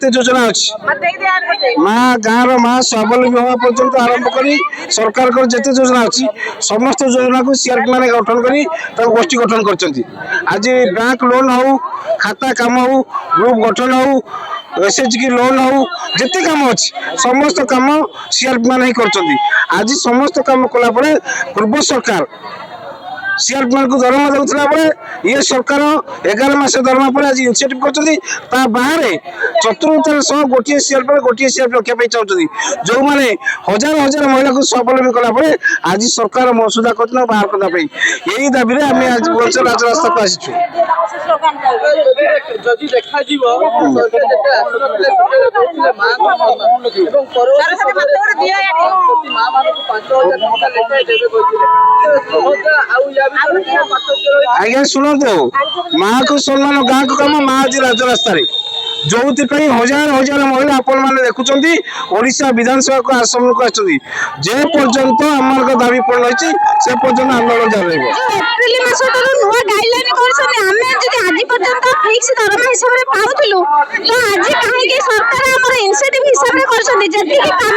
जिते योजना अच्छी माँ गाँव माँ स्वावलम्बी हवा पर्यंत आरंभ करी सरकार को जिते योजना अच्छी समस्त योजना को सीआरपी मैंने गठन करी गोष्ठी गठन कर आज बैंक लोन हो खाता काम हो ग्रुप गठन हो एसएचजी की लोन हो जिते काम अच्छी समस्त काम सीआरपी मैंने कर आज समस्त काम कला पूर्व सरकार सीआरपी मान को दरमा दूसरा ये सरकार 11 मास दरमा पर आज इनिशिएटिव कर बाहर चतुर्थार सह गोटे सीआरपी रखा चाहते जो मैंने हजार हजार महिला को स्वावलम्बी कला आज सरकार मसुदा कर बाहर करने यही दाबी आम आज भुवनेश्वर राजरास्ता को आसीचु आज्ञा शुणु माँ को सम्मान गाँ को कम माँ आज राजरास्ता जो हजार हजार महिला आपण मैंने देखुं ओडिशा विधानसभा को आसम को आपर्यंत आम दाबी पूर्ण होती से पर्यंत आंदोलन जारी एप्रिल मास नुआ गाइडलाइन फिक्स दरमा हिसाब से पाउथलु तो आज कहीं सरकार हमर इनिशिएटिव हिसाब से करछथि जति के काम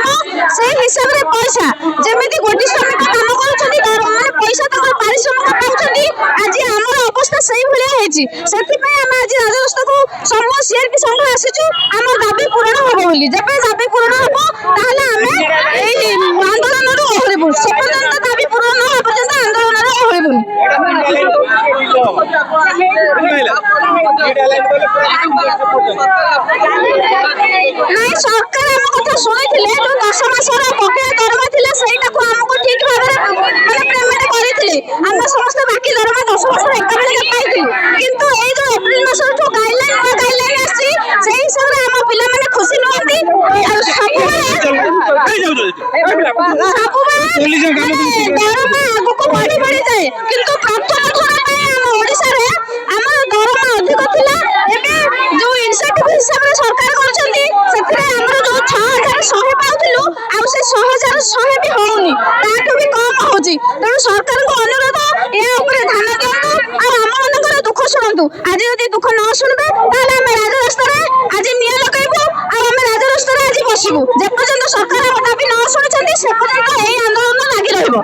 से हिसाब से पैसा जेमिति गोटी श्रमिक काम करछथि दरमा पैसा तक पारिश्रमिक पाउछथि आज हमर अवस्था सही भलिया हेछि सेति पे हम आज राजरास्ता को समस्त सीआरपी संघ आसीछु हमर दाबी पूर्ण होबो बोली जबे दाबी पूर्ण होबो ताहले हमें एई आंदोलन रो ओहरिबु से पर्यंत दाबी पूर्ण न हो पर्यंत आंदोलन रो ओहरिबु नहीं सरकार हम कथा सुनिथिले जो 10 मास रो बकेया दरमा थिला सेटा को हमको ठीक भाबरे माने पेमेंट करिथिले हम समस्त बाकी दरमा 10 मास रो एक बेले पाइथिलु किंतु ए जो एप्रिल मास रो गाइडलाइन आसी सेही हिसाब रे हम पिला माने खुशी नहंती दरमा आगु को बढ़ी बढ़ी जाए किंतु प्रथम थोड़ा पे हम ओडिसा रे हमर दरमा अधिक थिला एबे जो इनिशिएटिव हिसाब रे सरकार करछंती सेथरे हमर जो 6100 पाउथिलु आ से 6100 भी होउनी ताठो भी कम होची तेणु सरकार को अनुरोध ए ऊपर ध्यान दियंतु आ हमनकर दुख सुनंतु आज यदि दुख न सुनबे ताले हम राजरास्ता रे आज निया लगाइबो आ हम राजरास्ता रे आज बसिबु जे पर्यंत सरकार दाबी न सुनछंती से पर्यंत ए आंदोलन लागि रहइबो।